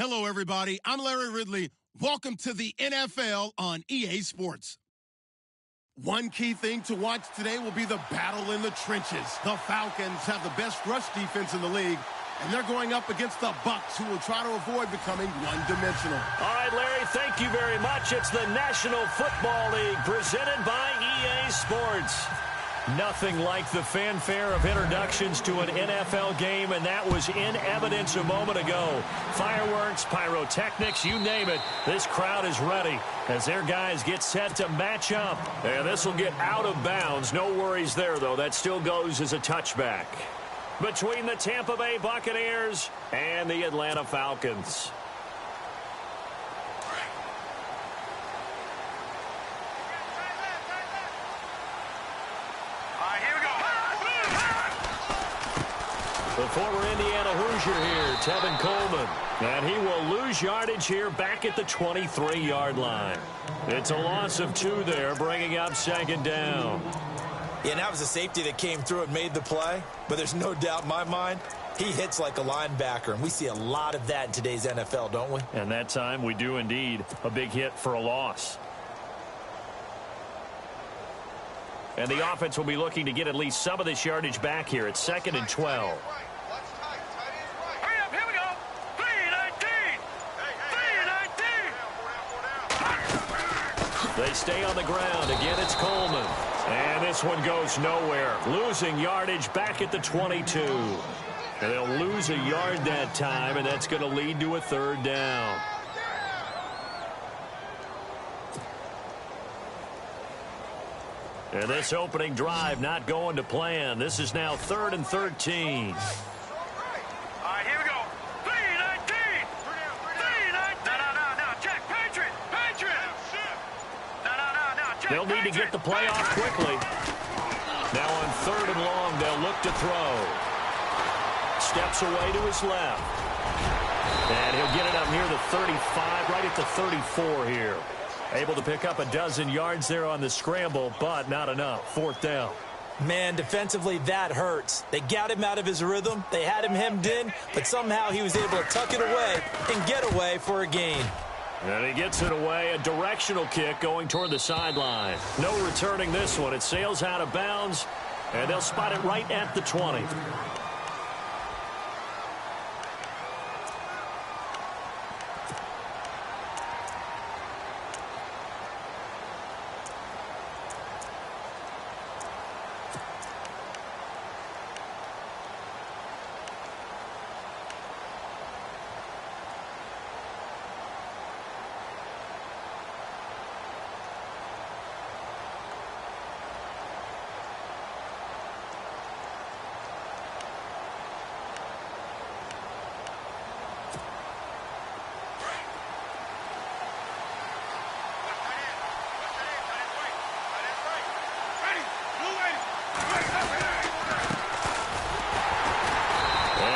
Hello, everybody. I'm Larry Ridley. Welcome to the NFL on EA Sports. One key thing to watch today will be the battle in the trenches. The Falcons have the best rush defense in the league, and they're going up against the Bucs, who will try to avoid becoming one-dimensional. All right, Larry, thank you very much. It's the National Football League presented by EA Sports. Nothing like the fanfare of introductions to an NFL game, and that was in evidence a moment ago. Fireworks, pyrotechnics, you name it. This crowd is ready as their guys get set to match up. And this will get out of bounds. No worries there, though. That still goes as a touchback between the Tampa Bay Buccaneers and the Atlanta Falcons. The former Indiana Hoosier here, Tevin Coleman. And he will lose yardage here back at the 23-yard line. It's a loss of 2 there, bringing up second down. Yeah, and that was a safety that came through and made the play. But there's no doubt in my mind, he hits like a linebacker. And we see a lot of that in today's NFL, don't we? And that time we do indeed. A big hit for a loss. And the offense will be looking to get at least some of this yardage back here. It's 2nd and 12. They stay on the ground. Again, it's Coleman. And this one goes nowhere. Losing yardage back at the 22. And they'll lose a yard that time, and that's going to lead to a 3rd down. And this opening drive not going to plan. This is now 3rd and 13. They'll need to get the play off quickly. Now on 3rd and long, they'll look to throw. Steps away to his left. And he'll get it up near the 35, right at the 34 here. Able to pick up a dozen yards there on the scramble, but not enough. 4th down. Man, defensively, that hurts. They got him out of his rhythm. They had him hemmed in, but somehow he was able to tuck it away and get away for a gain. And he gets it away, a directional kick going toward the sideline. No returning this one. It sails out of bounds, and they'll spot it right at the 20.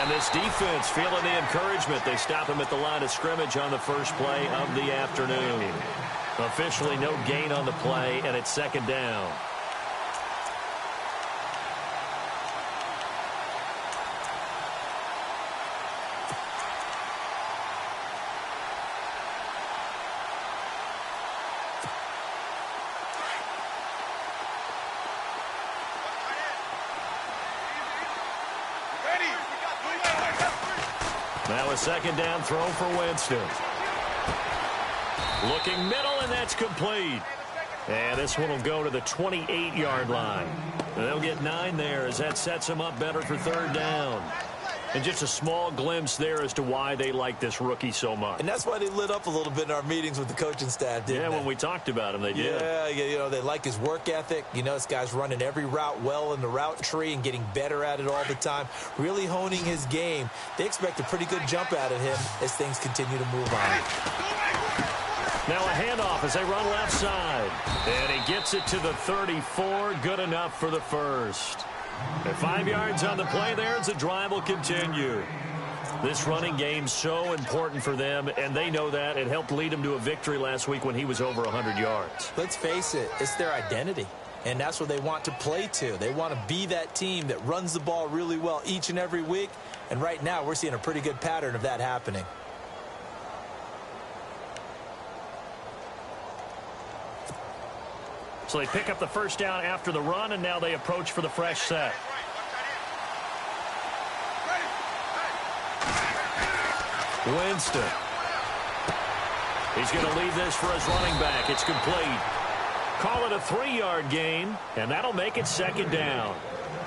This defense feeling the encouragement. They stop him at the line of scrimmage on the first play of the afternoon. Officially no gain on the play, and it's 2nd down. Now a 2nd down throw for Winston. Looking middle, and that's complete. And this one will go to the 28-yard line. And they'll get 9 there as that sets them up better for 3rd down. And just a small glimpse there as to why they like this rookie so much. And that's why they lit up a little bit in our meetings with the coaching staff, didn't they? Yeah, when we talked about him, they did. Yeah, you know, they like his work ethic. You know, this guy's running every route well in the route tree and getting better at it all the time, really honing his game. They expect a pretty good jump out of him as things continue to move on. Now a handoff as they run left side. And he gets it to the 34. Good enough for the first. And 5 yards on the play there as the drive will continue. This running game so important for them, and they know that. It helped lead them to a victory last week when he was over 100 yards. Let's face it, it's their identity. And that's what they want to play to. They want to be that team that runs the ball really well each and every week. And right now we're seeing a pretty good pattern of that happening. So they pick up the first down after the run, and now they approach for the fresh set. Winston. He's going to leave this for his running back. It's complete. Call it a 3-yard gain, and that'll make it second down.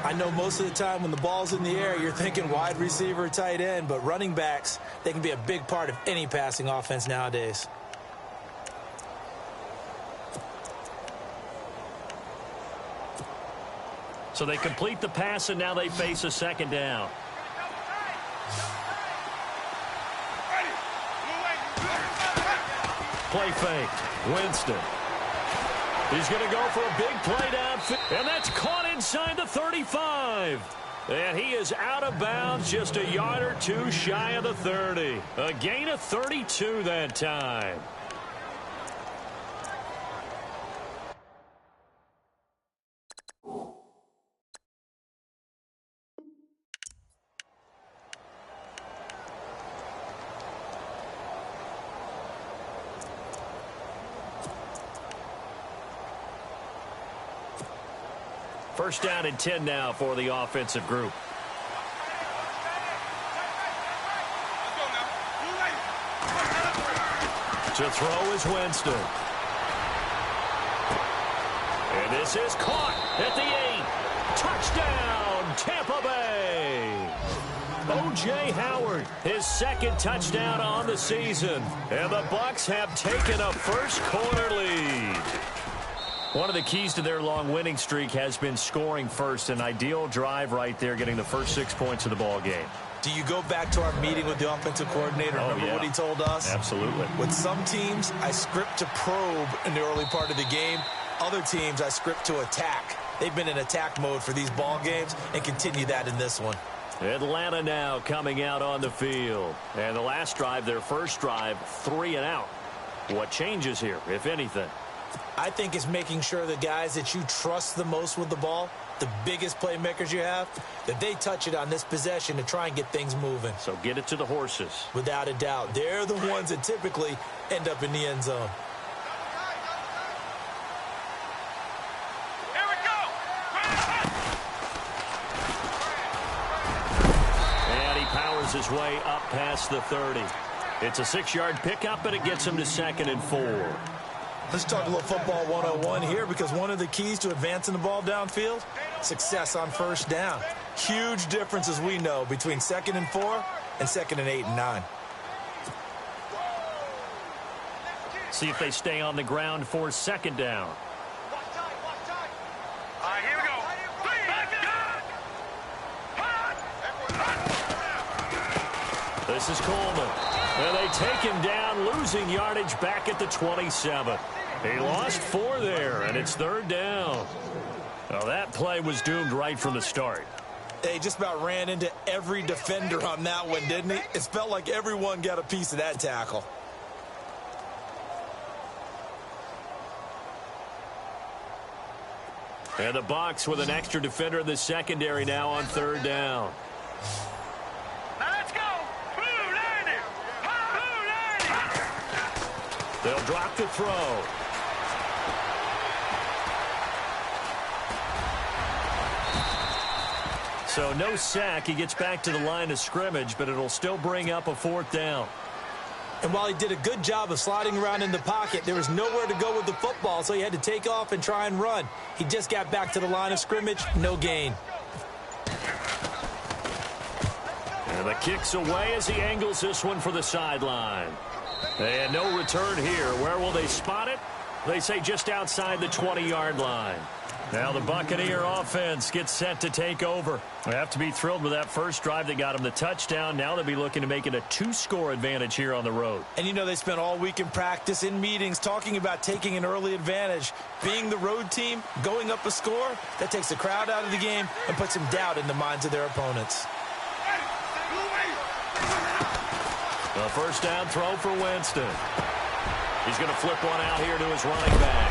I know most of the time when the ball's in the air, you're thinking wide receiver, tight end, but running backs, they can be a big part of any passing offense nowadays. So they complete the pass, and now they face a second down. Play fake. Winston. He's going to go for a big play downfield, and that's caught inside the 35. And he is out of bounds, just a yard or two shy of the 30. A gain of 32 that time. First down and 10 now for the offensive group. To throw is Winston. And this is caught at the 8. Touchdown, Tampa Bay. O.J. Howard, his second touchdown on the season. And the Bucs have taken a first-quarter lead. One of the keys to their long winning streak has been scoring first. An ideal drive right there, getting the first 6 points of the ball game. Do you go back to our meeting with the offensive coordinator? Remember what he told us? Absolutely. With some teams, I script to probe in the early part of the game. Other teams, I script to attack. They've been in attack mode for these ball games and continue that in this one. Atlanta now coming out on the field. And the last drive, their first drive, 3 and out. What changes here, if anything? I think it's making sure the guys that you trust the most with the ball, the biggest playmakers you have, that they touch it on this possession to try and get things moving. So get it to the horses. Without a doubt. They're the ones that typically end up in the end zone. Here we go! And he powers his way up past the 30. It's a 6-yard pickup, and it gets him to 2nd and 4. Let's talk a little football 101 here, because one of the keys to advancing the ball downfield, success on first down. Huge difference, as we know, between 2nd and 4 and 2nd and 8 and 9. See if they stay on the ground for 2nd down. All right, here we go. This is Coleman. And they take him down, losing yardage back at the 27. He lost 4 there, and it's 3rd down. Well, that play was doomed right from the start. They just about ran into every defender on that one, didn't he? It felt like everyone got a piece of that tackle. And the Bucs with an extra defender in the secondary now on 3rd down. Now let's go. Blue Lightning. Blue Lightning. They'll drop the throw. So no sack. He gets back to the line of scrimmage, but it'll still bring up a 4th down. And while he did a good job of sliding around in the pocket, there was nowhere to go with the football, so he had to take off and try and run. He just got back to the line of scrimmage, no gain. And the kick's away as he angles this one for the sideline. And no return here. Where will they spot it? They say just outside the 20-yard line. Now the Buccaneer offense gets set to take over. They have to be thrilled with that first drive that got them the touchdown. Now they'll be looking to make it a 2-score advantage here on the road. And you know they spent all week in practice, in meetings, talking about taking an early advantage. Being the road team, going up a score, that takes the crowd out of the game and puts some doubt in the minds of their opponents. The first down throw for Winston. He's going to flip one out here to his running back.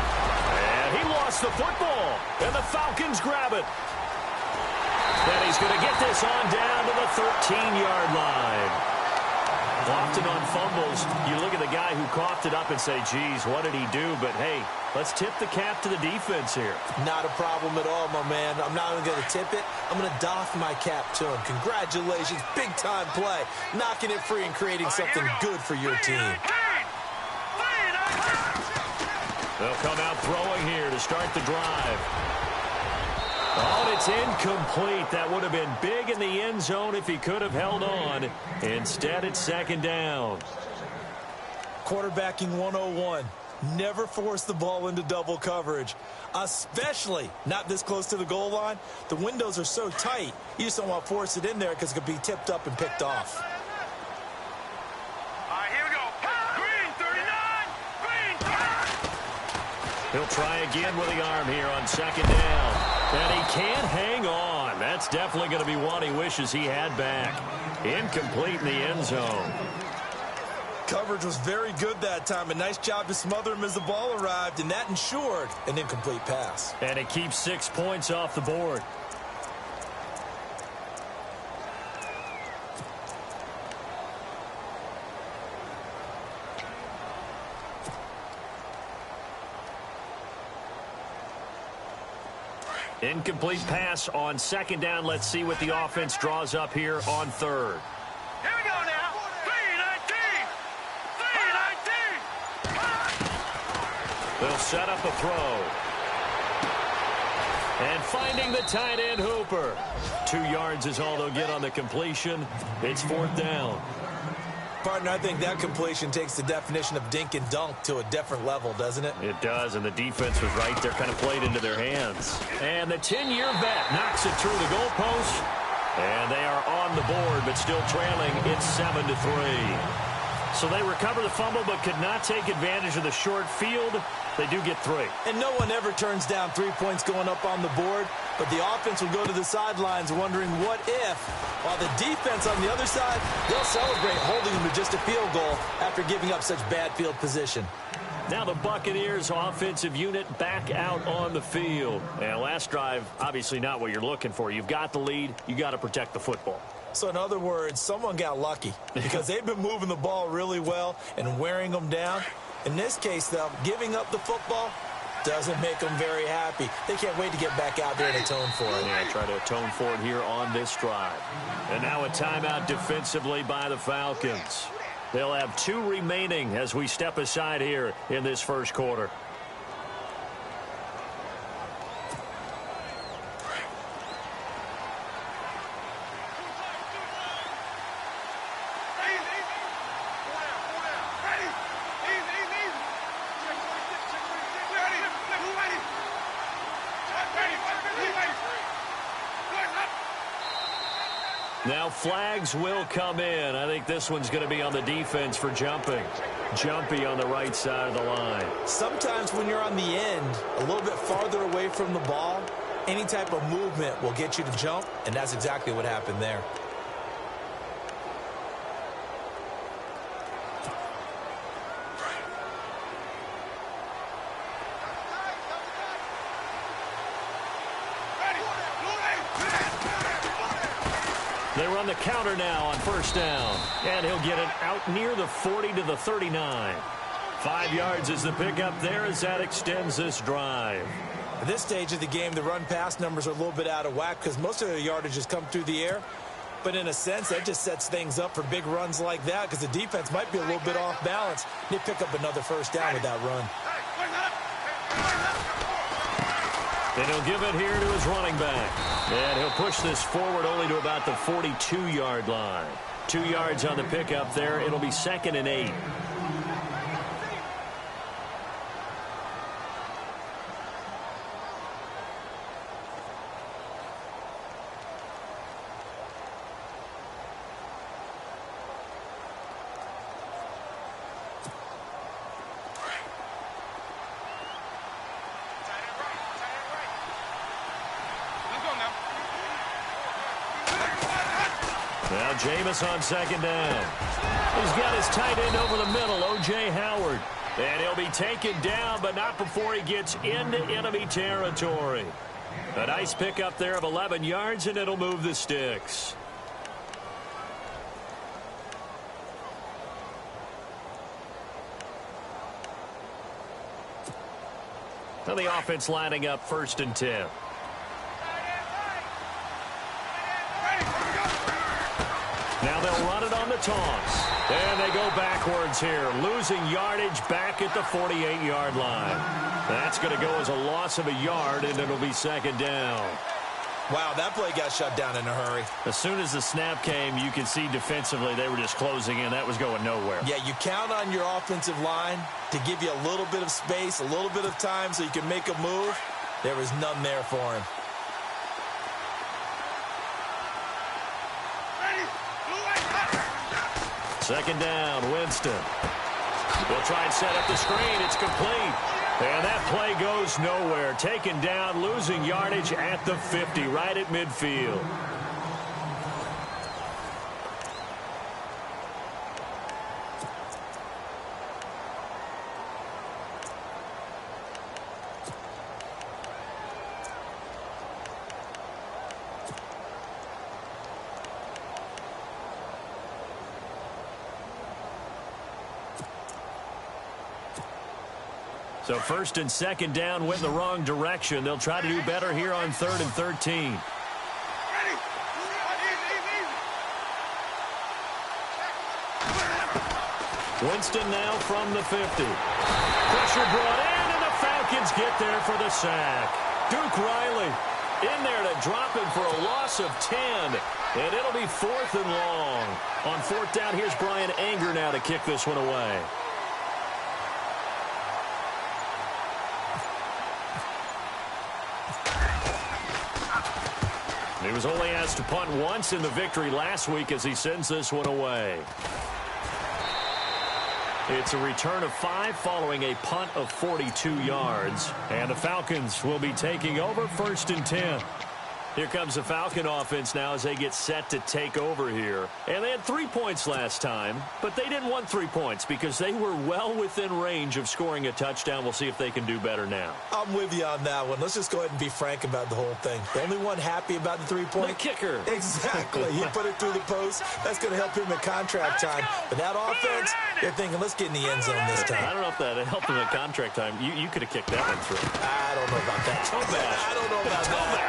And he lost the football, and the Falcons grab it. And he's going to get this on down to the 13-yard line. Often on fumbles, you look at the guy who coughed it up and say, geez, what did he do? But, hey, let's tip the cap to the defense here. Not a problem at all, my man. I'm not even going to tip it. I'm going to doff my cap to him. Congratulations. Big-time play. Knocking it free and creating something good for your team. They'll come out throwing here to start the drive. Oh, and it's incomplete. That would have been big in the end zone if he could have held on. Instead, it's second down. Quarterbacking 101. Never force the ball into double coverage, especially not this close to the goal line. The windows are so tight, you just don't want to force it in there because it could be tipped up and picked off. All right, here we go. Green 39. Green. He'll try again with the arm here on second down. And he can't hang on. That's definitely going to be one he wishes he had back. Incomplete in the end zone. Coverage was very good that time. A nice job to smother him as the ball arrived, and that ensured an incomplete pass. And it keeps 6 points off the board. Incomplete pass on second down. Let's see what the offense draws up here on third. Here we go now. 3-19. They'll set up a throw. And finding the tight end Hooper. 2 yards is all they'll get on the completion. It's fourth down. Partner, I think that completion takes the definition of dink and dunk to a different level, doesn't it? It does, and the defense was right there, kind of played into their hands. And the 10-year vet knocks it through the goalpost. And they are on the board, but still trailing. It's 7-3. So they recover the fumble, but could not take advantage of the short field. They do get 3. And no one ever turns down 3 points going up on the board, but the offense will go to the sidelines wondering what if, while the defense on the other side, they'll celebrate holding them to just a field goal after giving up such bad field position. Now the Buccaneers offensive unit back out on the field. And last drive, obviously not what you're looking for. You've got the lead. You got to protect the football. So in other words, someone got lucky because they've been moving the ball really well and wearing them down. In this case, though, giving up the football doesn't make them very happy. They can't wait to get back out there and atone for it. Yeah, try to atone for it here on this drive. And now a timeout defensively by the Falcons. They'll have 2 remaining as we step aside here in this first quarter. Now flags will come in. I think this one's going to be on the defense for jumping. Jumpy on the right side of the line. Sometimes when you're on the end, a little bit farther away from the ball, any type of movement will get you to jump, and that's exactly what happened there. They run the counter now on first down. And he'll get it out near the 40 to the 39. 5 yards is the pickup there as that extends this drive. At this stage of the game, the run-pass numbers are a little bit out of whack because most of their yardage has come through the air. But in a sense, that just sets things up for big runs like that because the defense might be a little bit off balance. They pick up another first down with that run. And he'll give it here to his running back. And he'll push this forward only to about the 42-yard line. 2 yards on the pickup there. It'll be 2nd and 8. Now Jameis on second down. He's got his tight end over the middle, O.J. Howard. And he'll be taken down, but not before he gets into enemy territory. A nice pickup there of 11 yards, and it'll move the sticks. So the offense lining up 1st and 10. Now they'll run it on the toss. And they go backwards here, losing yardage back at the 48-yard line. That's going to go as a loss of a yard, and it'll be 2nd down. Wow, that play got shut down in a hurry. As soon as the snap came, you could see defensively they were just closing in. That was going nowhere. Yeah, you count on your offensive line to give you a little bit of space, a little bit of time so you can make a move. There was none there for him. Second down, Winston. They'll try and set up the screen. It's complete. And that play goes nowhere. Taken down, losing yardage at the 50, right at midfield. So 1st and 2nd down went the wrong direction. They'll try to do better here on 3rd and 13. Winston now from the 50. Pressure brought in, and the Falcons get there for the sack. Duke Riley in there to drop him for a loss of 10. And it'll be 4th and long. On 4th down, here's Brian Anger now to kick this one away. He was only asked to punt once in the victory last week as he sends this one away. It's a return of 5 following a punt of 42 yards. And the Falcons will be taking over 1st and 10. Here comes the Falcon offense now as they get set to take over here. And they had 3 points last time, but they didn't want 3 points because they were well within range of scoring a touchdown. We'll see if they can do better now. I'm with you on that one. Let's just go ahead and be frank about the whole thing. The only one happy about the 3-point? The kicker. Exactly. He put it through the post. That's going to help him in contract time. But that offense, they're thinking, let's get in the end zone this time. I don't know if that helped him at contract time. You could have kicked that one through. I don't know about that. I don't know about that.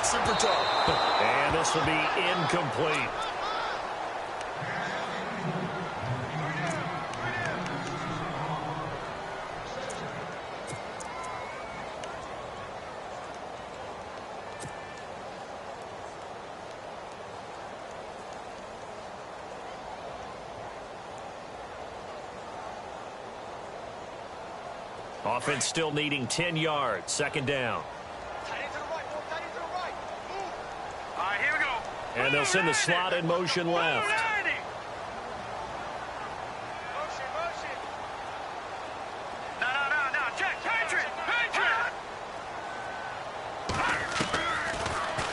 Super tough. And this will be incomplete. Offense still needing 10 yards. 2nd down. Here we go. And they'll send the slot in motion left. No. Check. Patriot.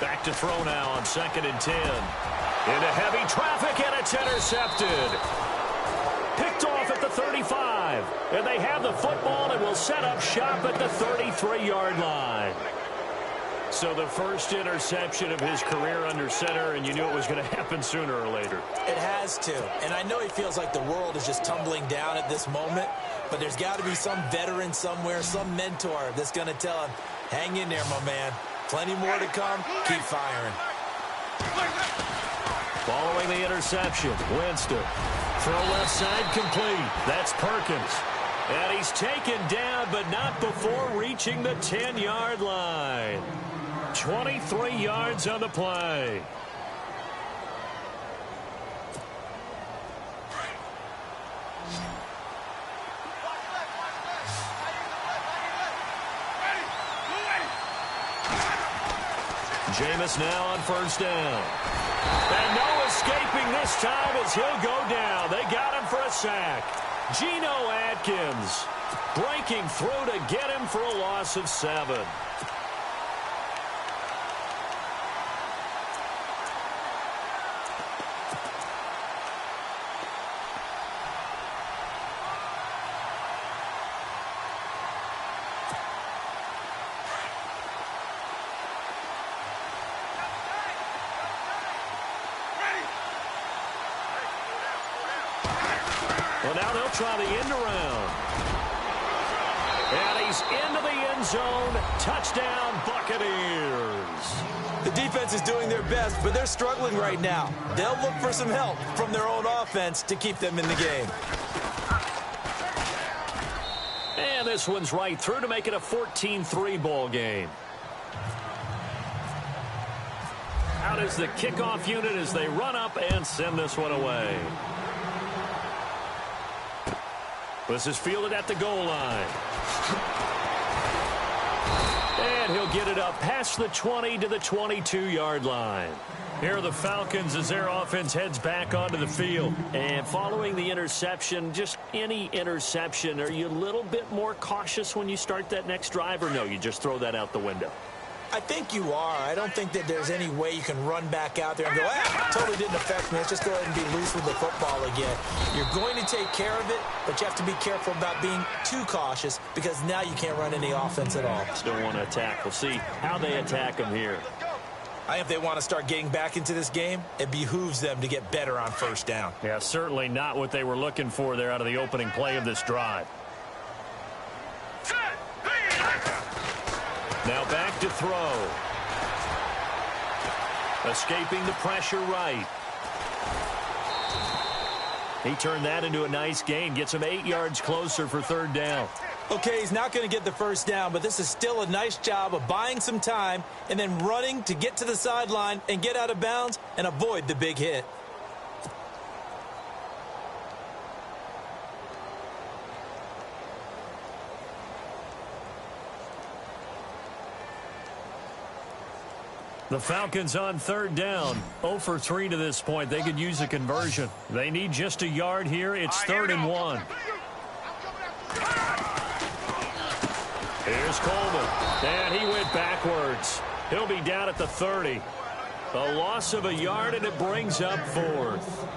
Back to throw now on 2nd and 10. Into heavy traffic, and it's intercepted. Picked off at the 35. And they have the football and will set up shop at the 33-yard line. So the first interception of his career under center, and you knew it was going to happen sooner or later. It has to. And I know he feels like the world is just tumbling down at this moment, but there's got to be some veteran somewhere, some mentor that's going to tell him, hang in there, my man. Plenty more to come. Keep firing. Following the interception, Winston. Throw left side complete. That's Perkins. And he's taken down, but not before reaching the 10-yard line. 23 yards on the play. Jameis now on 1st down. And no escaping this time as he'll go down. They got him for a sack. Geno Atkins breaking through to get him for a loss of 7. Well, now they'll try the end around. And he's into the end zone. Touchdown, Buccaneers. The defense is doing their best, but they're struggling right now. They'll look for some help from their own offense to keep them in the game. And this one's right through to make it a 14-3 ball game. Out is the kickoff unit as they run up and send this one away. This is fielded at the goal line. And he'll get it up past the 20 to the 22-yard line. Here are the Falcons as their offense heads back onto the field. And following the interception, just any interception, are you a little bit more cautious when you start that next drive, or no, you just throw that out the window? I think you are. I don't think that there's any way you can run back out there and go, totally didn't affect me. Let's just go ahead and be loose with the football again. You're going to take care of it, but you have to be careful about being too cautious because now you can't run any offense at all. Still want to attack. We'll see how they attack them here. I think if they want to start getting back into this game, it behooves them to get better on first down. Yeah, certainly not what they were looking for there out of the opening play of this drive. Now back to throw. Escaping the pressure right. He turned that into a nice gain. Gets him 8 yards closer for third down. Okay, he's not going to get the first down, but this is still a nice job of buying some time and then running to get to the sideline and get out of bounds and avoid the big hit. The Falcons on third down. 0 for 3 to this point. They could use a conversion. They need just a yard here. It's 3rd and 1. Here's Coleman. And he went backwards. He'll be down at the 30. A loss of a yard, and it brings up 4th.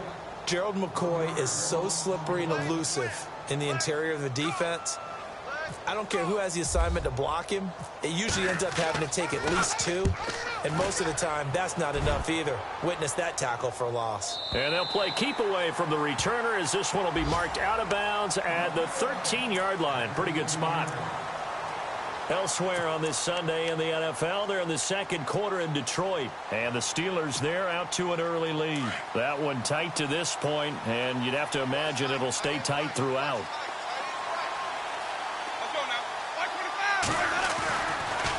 Gerald McCoy is so slippery and elusive in the interior of the defense. I don't care who has the assignment to block him. It usually ends up having to take at least 2. And most of the time, that's not enough either. Witness that tackle for a loss. And they'll play keep away from the returner as this one will be marked out of bounds at the 13-yard line. Pretty good spot. Elsewhere on this Sunday in the NFL, they're in the second quarter in Detroit. And the Steelers there out to an early lead. That one tight to this point, and you'd have to imagine it'll stay tight throughout.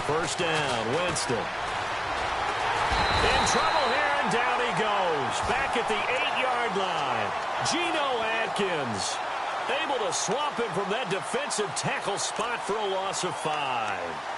First down, Winston. In trouble here, and down he goes. Back at the 8-yard line. Geno Atkins able to swamp him from that defensive tackle spot for a loss of 5.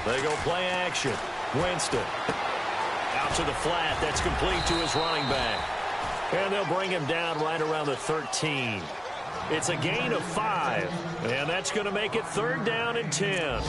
They go play action. Winston. Out to the flat. That's complete to his running back. And they'll bring him down right around the 13. It's a gain of 5. And that's going to make it 3rd down and 10.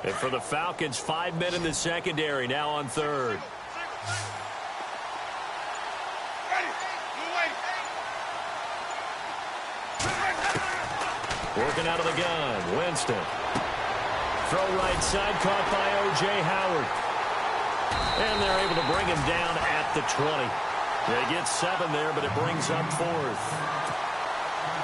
And for the Falcons, 5 men in the secondary, now on 3rd. Working out of the gun, Winston. Throw right side, caught by O.J. Howard. And they're able to bring him down at the 20. They get 7 there, but it brings up 4th.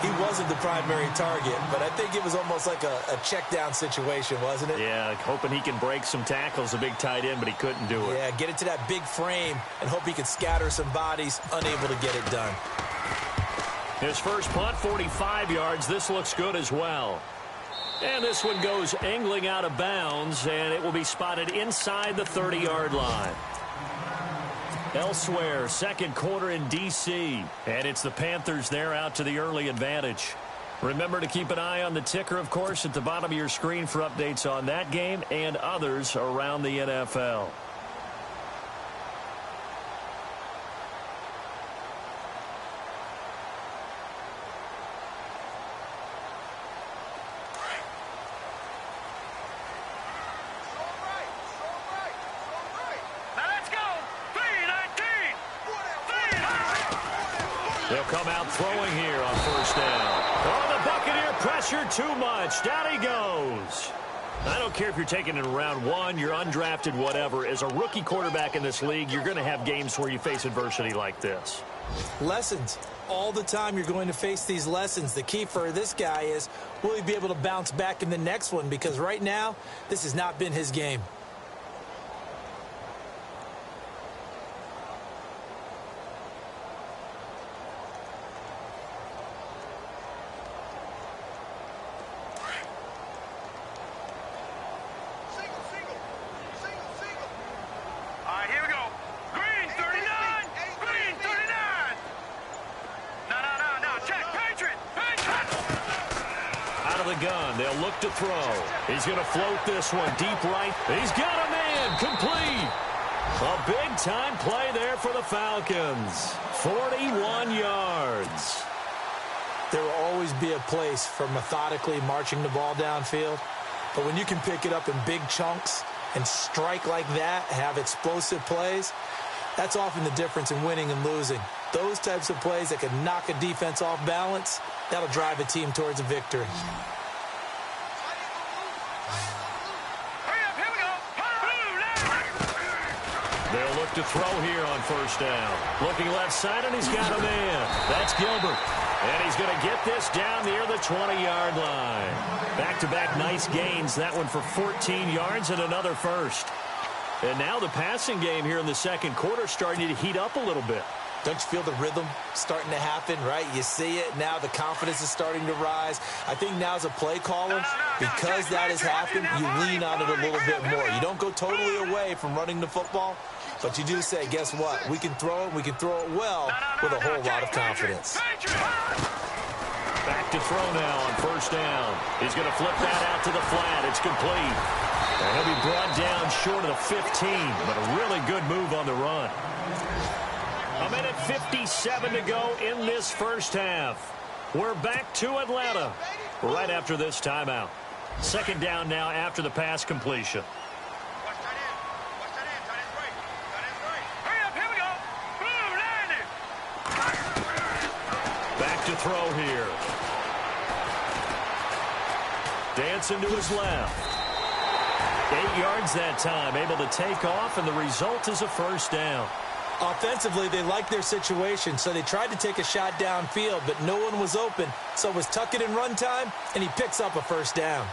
He wasn't the primary target, but I think it was almost like a check down situation, wasn't it? Yeah, like hoping he can break some tackles, a big tight end, but he couldn't do it. Yeah, get it to that big frame and hope he can scatter some bodies, unable to get it done. His first punt, 45 yards. This looks good as well. And this one goes angling out of bounds, and it will be spotted inside the 30-yard line. Elsewhere, second quarter in D.C., and it's the Panthers there out to the early advantage. Remember to keep an eye on the ticker, of course, at the bottom of your screen for updates on that game and others around the NFL. They'll come out throwing here on first down. Oh, the Buccaneer pressure too much. Down he goes. I don't care if you're taking it in round one, you're undrafted, whatever. As a rookie quarterback in this league, you're going to have games where you face adversity like this. Lessons. All the time you're going to face these lessons. The key for this guy is, will he be able to bounce back in the next one? Because right now, this has not been his game. They'll look to throw. He's going to float this one deep right. He's got a man. Complete. A big-time play there for the Falcons. 41 yards. There will always be a place for methodically marching the ball downfield. But when you can pick it up in big chunks and strike like that, have explosive plays, that's often the difference in winning and losing. Those types of plays that can knock a defense off balance, that'll drive a team towards a victory. They'll look to throw here on first down. Looking left side, and he's got a man. That's Gilbert. And he's going to get this down near the 20-yard line. Back-to-back nice gains. That one for 14 yards and another first. And now the passing game here in the second quarter starting to heat up a little bit. Don't you feel the rhythm starting to happen, right? You see it. Now the confidence is starting to rise. I think now as a play caller, because that has happened, you lean on it a little bit more. You don't go totally away from running the football, but you do say, guess what? We can throw it. We can throw it well with a whole lot of confidence. Back to throw now on first down. He's going to flip that out to the flat. It's complete. And he'll be brought down short of the 15, but a really good move on the run. A minute 57 to go in this first half. We're back to Atlanta right after this timeout. Second down now after the pass completion. Back to throw here. Dancing to his left. 8 yards that time, able to take off, and the result is a first down. Offensively, they liked their situation, so they tried to take a shot downfield, but no one was open. So it was tuck it in run time, and he picks up a first down.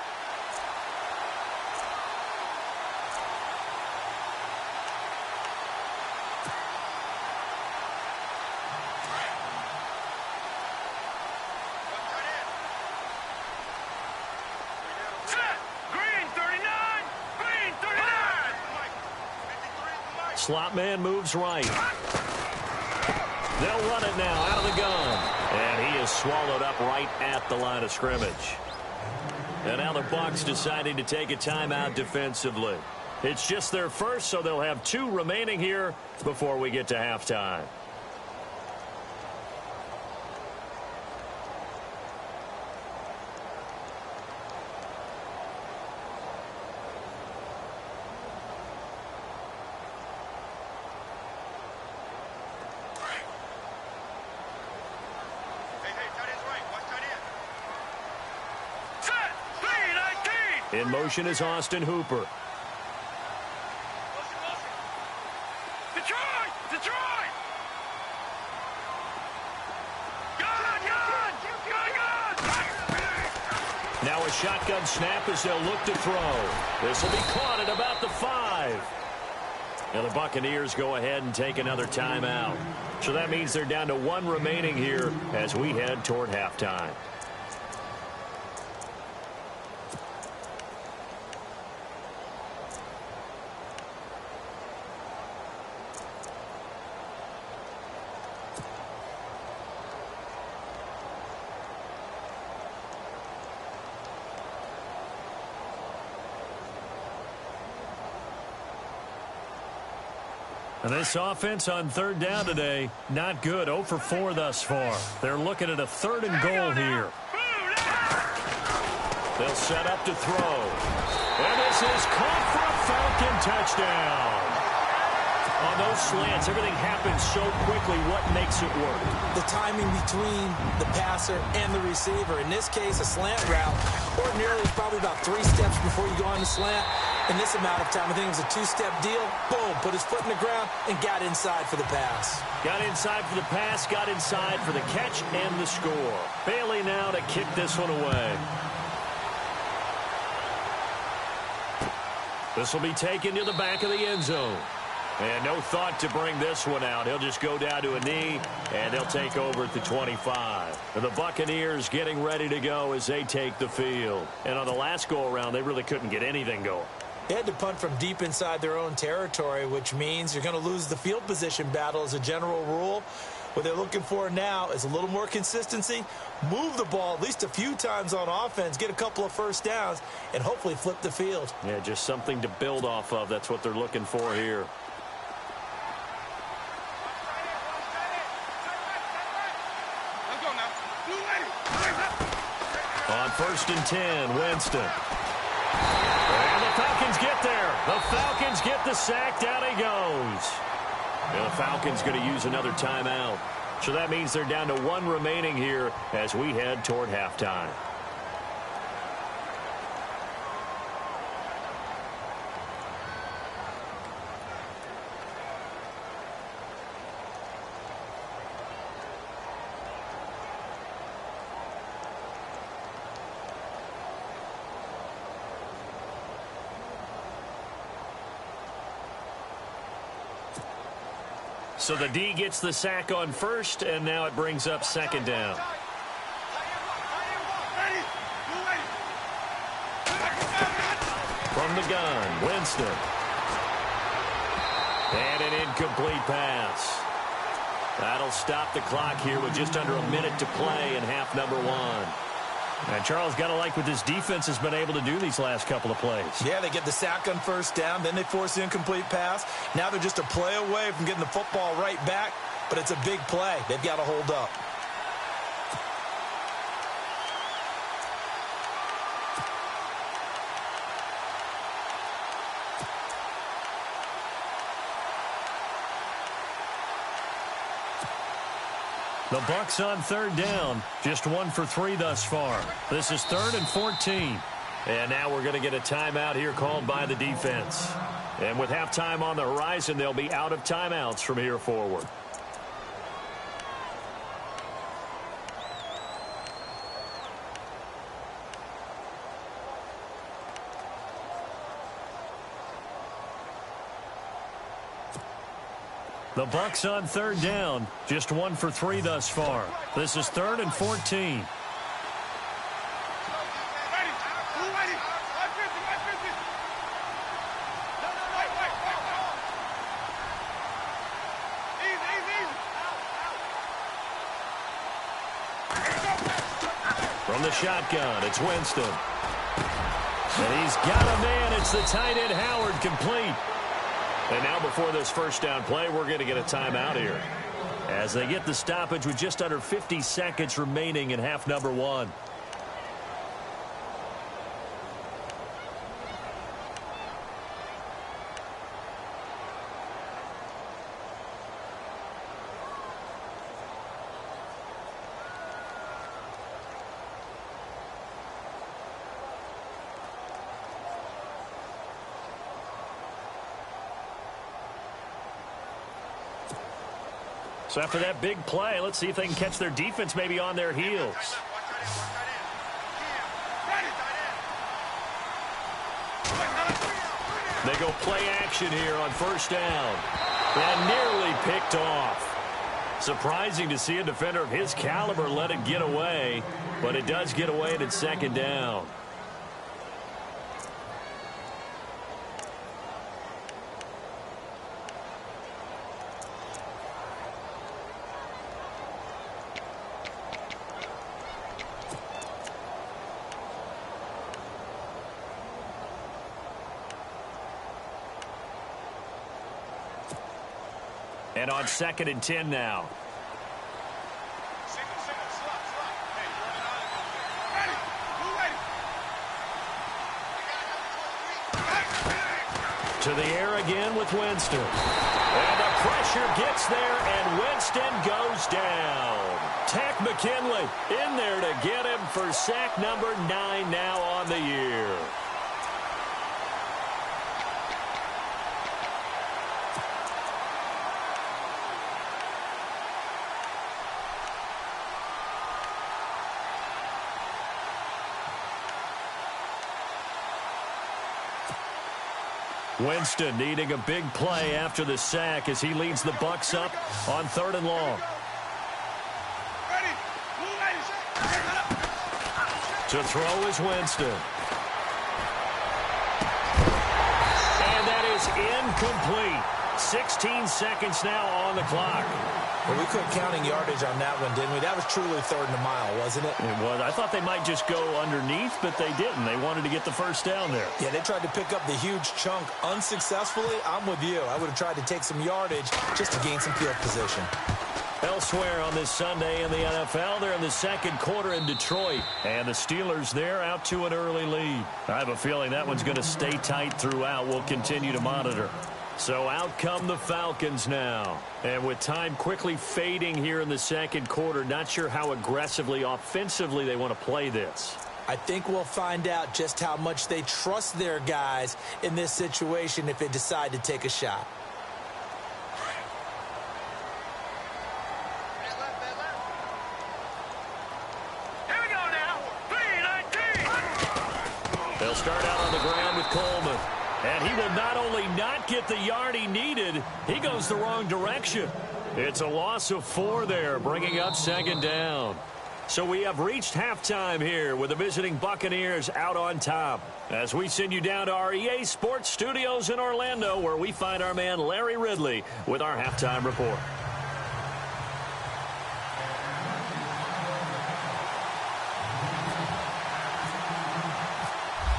Slot man moves right. They'll run it now out of the gun. And he is swallowed up right at the line of scrimmage. And now the Bucs deciding to take a timeout defensively. It's just their first, so they'll have 2 remaining here before we get to halftime. In motion is Austin Hooper. Detroit! Now a shotgun snap as they'll look to throw. This will be caught at about the 5. And the Buccaneers go ahead and take another timeout. So that means they're down to 1 remaining here as we head toward halftime. And this offense on third down today, not good. 0 for 4 thus far. They're looking at a 3rd and goal here. They'll set up to throw. And this is caught for a Falcon touchdown. On those slants, everything happens so quickly. What makes it work? The timing between the passer and the receiver. In this case, a slant route. Ordinarily, probably about 3 steps before you go on the slant. In this amount of time, I think it was a 2-step deal. Boom, put his foot in the ground and got inside for the pass. Got inside for the pass, got inside for the catch and the score. Bailey now to kick this one away. This will be taken to the back of the end zone. And no thought to bring this one out. He'll just go down to a knee, and they'll take over at the 25. And the Buccaneers getting ready to go as they take the field. And on the last go-around, they really couldn't get anything going. They had to punt from deep inside their own territory, which means you're going to lose the field position battle as a general rule. What they're looking for now is a little more consistency, move the ball at least a few times on offense, get a couple of first downs, and hopefully flip the field. Yeah, just something to build off of. That's what they're looking for here. On 1st and 10, Winston. And the Falcons get there. The Falcons get the sack. Down he goes. And the Falcons going to use another timeout. So that means they're down to 1 remaining here as we head toward halftime. So the D gets the sack on 1st, and now it brings up 2nd down. From the gun, Winston. And an incomplete pass. That'll stop the clock here with just under a minute to play in half number 1. And Charles, got to like what this defense has been able to do these last couple of plays. Yeah, they get the sack on 1st down, then they force the incomplete pass. Now they're just a play away from getting the football right back, but it's a big play. They've got to hold up. The Bucs on 3rd down, just 1 for 3 thus far. This is 3rd and 14. And now we're going to get a timeout here called by the defense. And with halftime on the horizon, they'll be out of timeouts from here forward. The Bucs on 3rd down, just 1 for 3 thus far. This is 3rd and 14. From the shotgun, it's Winston. And he's got a man. It's the tight end, Howard, complete. And now before this 1st down play, we're going to get a timeout here as they get the stoppage with just under 50 seconds remaining in half number 1. So after that big play, let's see if they can catch their defense maybe on their heels. They go play action here on 1st down. And nearly picked off. Surprising to see a defender of his caliber let it get away, but it does get away and it's 2nd down. And on 2nd and 10 now. To the air again with Winston. And the pressure gets there, and Winston goes down. Tack McKinley in there to get him for sack number 9 now on the year. Winston needing a big play after the sack as he leads the Bucs up on 3rd and long. To throw is Winston. And that is incomplete. 16 seconds now on the clock. Well, we quit counting yardage on that one, didn't we? That was truly 3rd and a mile, wasn't it? It was. I thought they might just go underneath, but they didn't. They wanted to get the first down there. Yeah, they tried to pick up the huge chunk unsuccessfully. I'm with you. I would have tried to take some yardage just to gain some field position. Elsewhere on this Sunday in the NFL, they're in the 2nd quarter in Detroit. And the Steelers there out to an early lead. I have a feeling that one's going to stay tight throughout. We'll continue to monitor. So out come the Falcons now. And with time quickly fading here in the 2nd quarter, not sure how aggressively, offensively they want to play this. I think we'll find out just how much they trust their guys in this situation if they decide to take a shot. Here we go now. 3-19. They'll start out on the ground with Coleman. And he will not only not get the yard he needed, he goes the wrong direction. It's a loss of 4 there, bringing up 2nd down. So we have reached halftime here with the visiting Buccaneers out on top. As we send you down to our EA Sports Studios in Orlando, where we find our man Larry Ridley with our halftime report.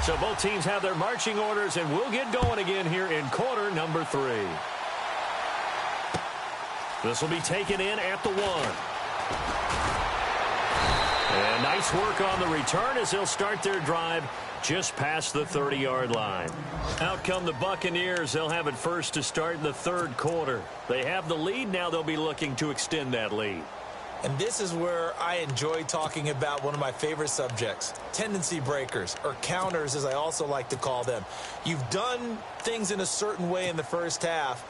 So both teams have their marching orders, and we'll get going again here in quarter number 3. This will be taken in at the 1. And nice work on the return as they'll start their drive just past the 30-yard line. Out come the Buccaneers. They'll have it first to start in the 3rd quarter. They have the lead. Now they'll be looking to extend that lead. And this is where I enjoy talking about one of my favorite subjects, tendency breakers, or counters as I also like to call them. You've done things in a certain way in the first half,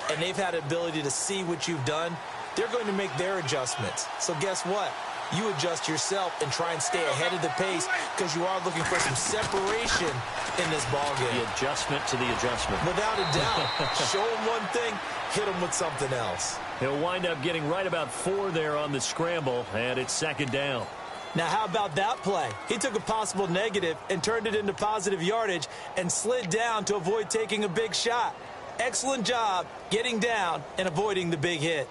and they've had an ability to see what you've done. They're going to make their adjustments. So guess what? You adjust yourself and try and stay ahead of the pace because you are looking for some separation in this ballgame. The adjustment to the adjustment. Without a doubt. Show them one thing, hit them with something else. He'll wind up getting right about 4 there on the scramble, and it's 2nd down. Now, how about that play? He took a possible negative and turned it into positive yardage and slid down to avoid taking a big shot. Excellent job getting down and avoiding the big hit.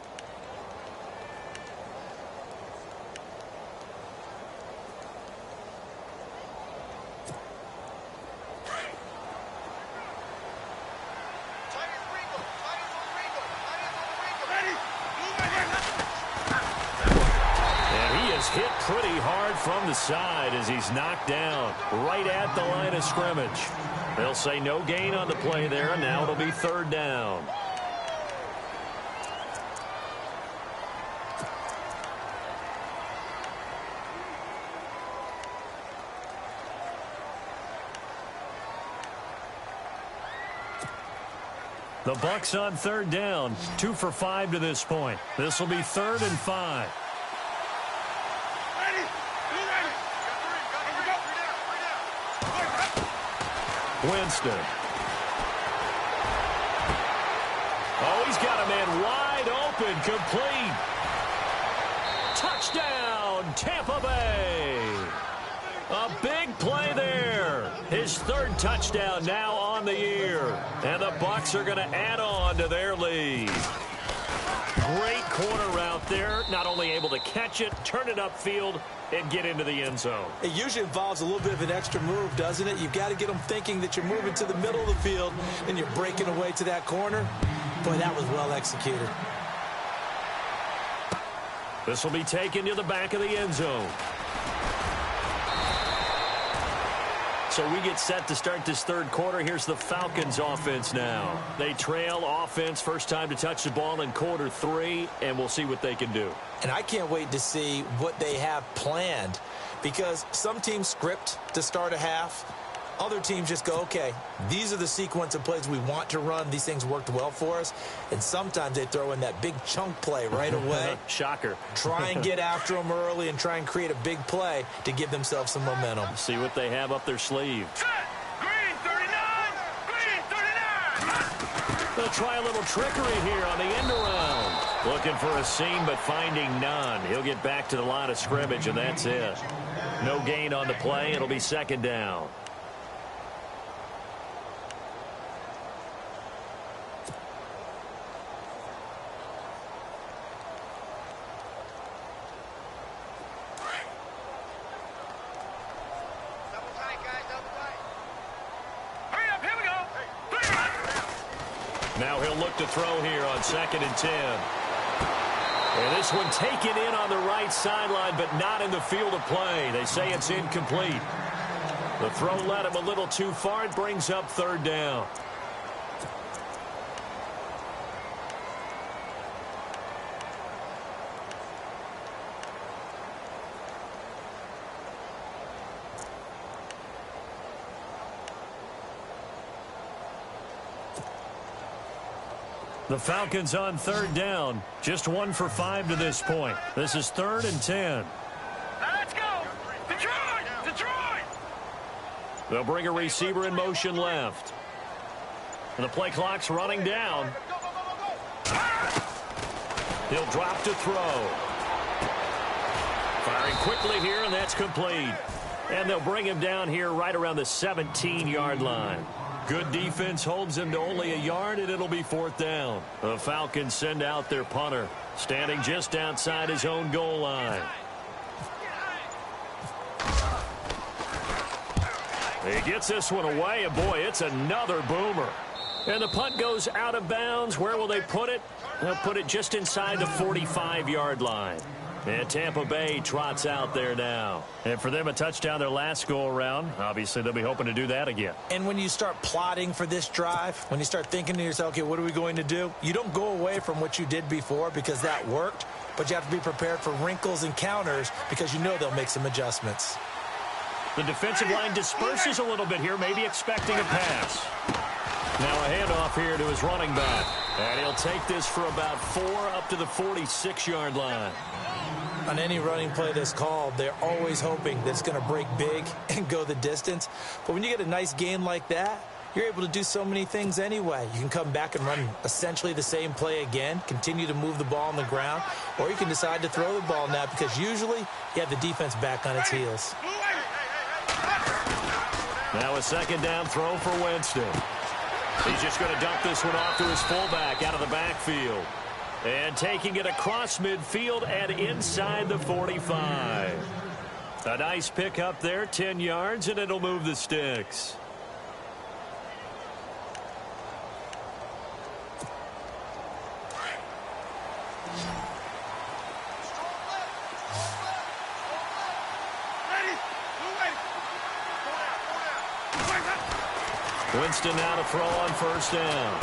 Hit pretty hard from the side as he's knocked down right at the line of scrimmage. They'll say no gain on the play there, and now it'll be 3rd down. The Bucs on 3rd down, 2 for 5 to this point. This will be 3rd and 5. Winston. Oh, he's got a man wide open, complete. Touchdown, Tampa Bay. A big play there. His 3rd touchdown now on the year. And the Bucs are going to add on to their lead. Great corner route there. Not only able to catch it, turn it upfield, and get into the end zone. It usually involves a little bit of an extra move, doesn't it? You've got to get them thinking that you're moving to the middle of the field and you're breaking away to that corner. Boy, that was well executed. This will be taken to the back of the end zone. So we get set to start this third quarter. Here's the Falcons offense now. They trail offense, first time to touch the ball in quarter 3, and we'll see what they can do. And I can't wait to see what they have planned, because some teams script to start a half. Other teams just go, okay, these are the sequence of plays we want to run. These things worked well for us. And sometimes they throw in that big chunk play right away. Shocker. Try and get after them early and try and create a big play to give themselves some momentum. See what they have up their sleeve. Set. Green 39. Green 39. They'll try a little trickery here on the end around. Looking for a seam, but finding none. He'll get back to the line of scrimmage, and that's it. No gain on the play. It'll be second down. Now he'll look to throw here on 2nd and 10. And this one taken in on the right sideline, but not in the field of play. They say it's incomplete. The throw led him a little too far. It brings up 3rd down. The Falcons on 3rd down. Just 1 for 5 to this point. This is 3rd and 10. Now let's go. Detroit. Detroit. They'll bring a receiver in motion left. And the play clock's running down. He'll drop to throw. Firing quickly here, and that's complete. And they'll bring him down here right around the 17-yard line. Good defense holds him to only a yard, and it'll be 4th down. The Falcons send out their punter, standing just outside his own goal line. He gets this one away, and boy, it's another boomer. And the punt goes out of bounds. Where will they put it? They'll put it just inside the 45-yard line. And Tampa Bay trots out there now. And for them, a touchdown their last go-around. Obviously, they'll be hoping to do that again. And when you start plotting for this drive, when you start thinking to yourself, okay, what are we going to do? You don't go away from what you did before because that worked, but you have to be prepared for wrinkles and counters because you know they'll make some adjustments. The defensive line disperses a little bit here, maybe expecting a pass. Now a handoff here to his running back. And he'll take this for about 4 up to the 46-yard line. On any running play that's called, they're always hoping that it's going to break big and go the distance. But when you get a nice gain like that, you're able to do so many things anyway. You can come back and run essentially the same play again, continue to move the ball on the ground, or you can decide to throw the ball now because usually you have the defense back on its heels. Now a 2nd down throw for Winston. He's just going to dump this one off to his fullback out of the backfield. And taking it across midfield and inside the 45. A nice pick up there, 10 yards, and it'll move the sticks. Winston now to throw on 1st down.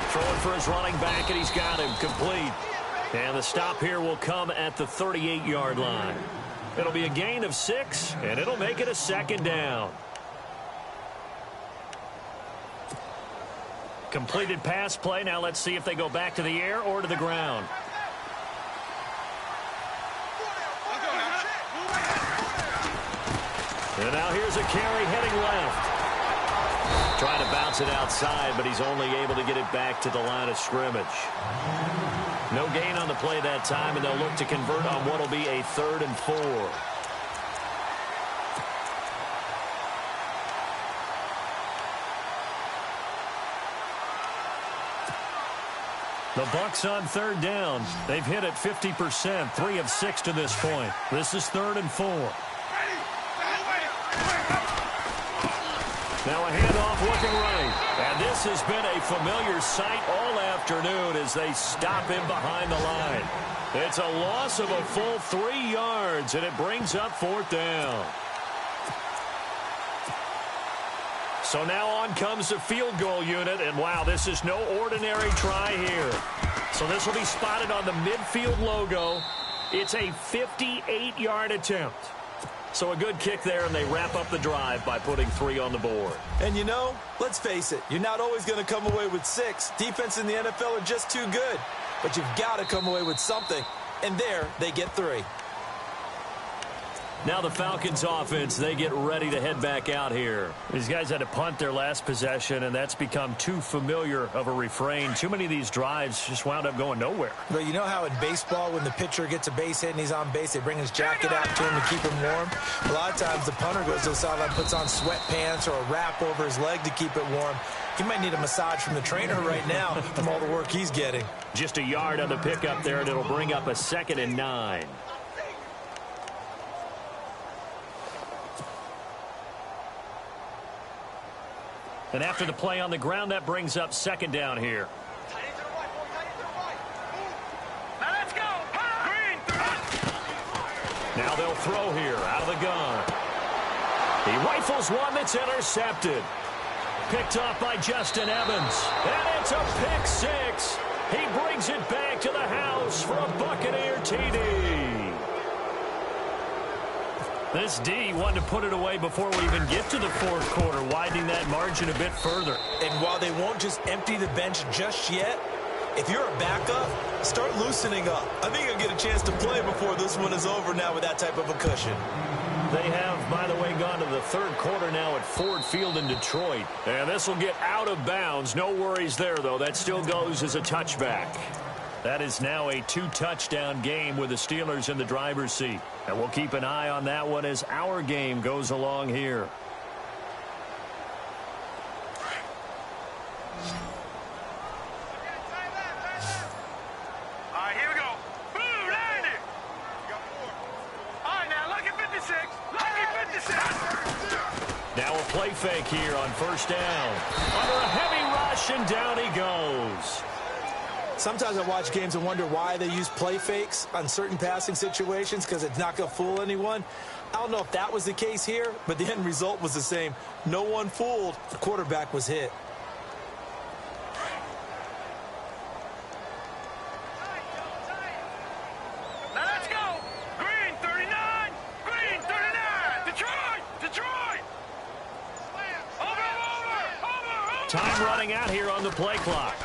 Throwing for his running back, and he's got him complete. And the stop here will come at the 38-yard line. It'll be a gain of 6, and it'll make it a 2nd down. Completed pass play. Now let's see if they go back to the air or to the ground. And now here's a carry heading left. Trying to bounce it outside, but he's only able to get it back to the line of scrimmage. No gain on the play that time, and they'll look to convert on what will be a 3rd and 4. The Bucs on 3rd down. They've hit it 50%, 3 of 6 to this point. This is 3rd and 4. Now a handoff looking right. And this has been a familiar sight all afternoon as they stop him behind the line. It's a loss of a full 3 yards, and it brings up 4th down. So now on comes the field goal unit, and wow, this is no ordinary try here. So this will be spotted on the midfield logo. It's a 58-yard attempt. So a good kick there, and they wrap up the drive by putting 3 on the board. And you know, let's face it, you're not always going to come away with 6. Defense in the NFL are just too good. But you've got to come away with something. And there, they get 3. Now the Falcons offense, they get ready to head back out here. These guys had to punt their last possession, and that's become too familiar of a refrain. Too many of these drives just wound up going nowhere. But you know how in baseball, when the pitcher gets a base hit and he's on base, they bring his jacket out to him to keep him warm? A lot of times the punter goes to the sideline, puts on sweatpants or a wrap over his leg to keep it warm. He might need a massage from the trainer right now from all the work he's getting. Just a yard on the pickup there, and it'll bring up a 2nd and 9. And after the play on the ground, that brings up 2nd down here. Now let's go. Green. Now they'll throw here out of the gun. He rifles one that's intercepted. Picked off by Justin Evans. And it's a pick 6. He brings it back to the house for a Buccaneer TD. This D wanted to put it away before we even get to the 4th quarter, widening that margin a bit further. And while they won't just empty the bench just yet, if you're a backup, start loosening up. I think you'll get a chance to play before this one is over now with that type of a cushion. They have, by the way, gone to the 3rd quarter now at Ford Field in Detroit. And this will get out of bounds. No worries there, though. That still goes as a touchback. That is now a 2-touchdown game with the Steelers in the driver's seat. And we'll keep an eye on that one as our game goes along here. All right, here we go. Boom, landed. All right, now look at 56. Look at 56. Now a play fake here on 1st down. Under a heavy rush, and down he goes. Sometimes I watch games and wonder why they use play fakes on certain passing situations because it's not going to fool anyone. I don't know if that was the case here, but the end result was the same. No one fooled. The quarterback was hit. Now let's go. Green 39. Green 39. Detroit. Over. Time running out here on the play clock.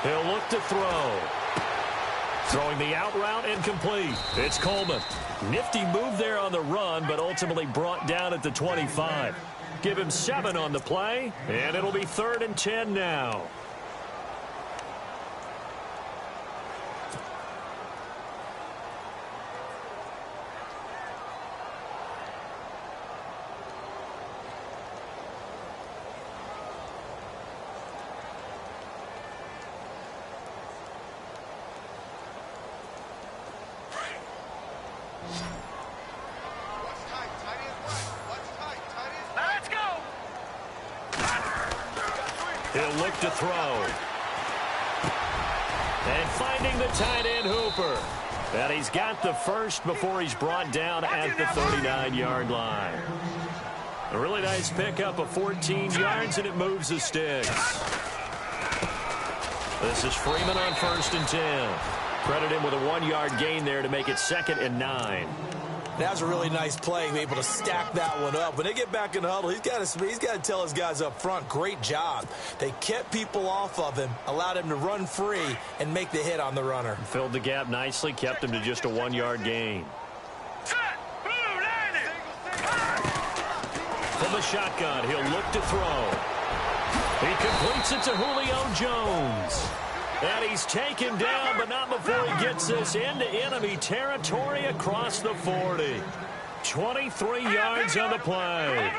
He'll look to throw. Throwing the out route incomplete. It's Coleman. Nifty move there on the run, but ultimately brought down at the 25. Give him 7 on the play, and it'll be 3rd and 10 now. He'll look to throw. And finding the tight end Hooper. And he's got the first before he's brought down at the 39-yard line. A really nice pickup of 14 yards, and it moves the sticks. This is Freeman on 1st and 10. Credit him with a 1-yard gain there to make it 2nd and 9. That was a really nice play, able to stack that one up. When they get back in the huddle, he's got to tell his guys up front, great job. They kept people off of him, allowed him to run free, and make the hit on the runner. Filled the gap nicely, kept him to just a 1-yard gain. From the shotgun, he'll look to throw. He completes it to Julio Jones. And he's taken down, but not before he gets this into enemy territory across the 40. 23 yards on the play.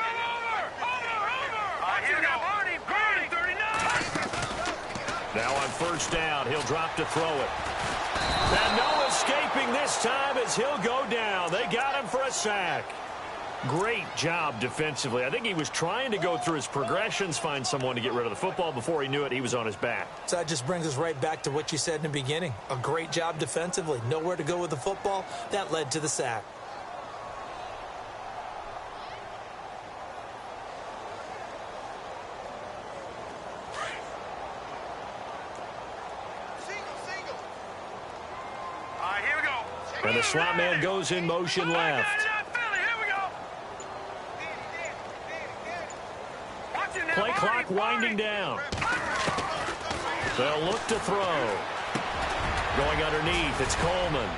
Now on 1st down, he'll drop to throw it. And no escaping this time as he'll go down. They got him for a sack. Great job defensively. I think he was trying to go through his progressions, find someone to get rid of the football. Before he knew it, he was on his back. So that just brings us right back to what you said in the beginning. A great job defensively. Nowhere to go with the football. That led to the sack. And the slot man goes in motion left. Play clock winding down. They'll look to throw. Going underneath, it's Coleman.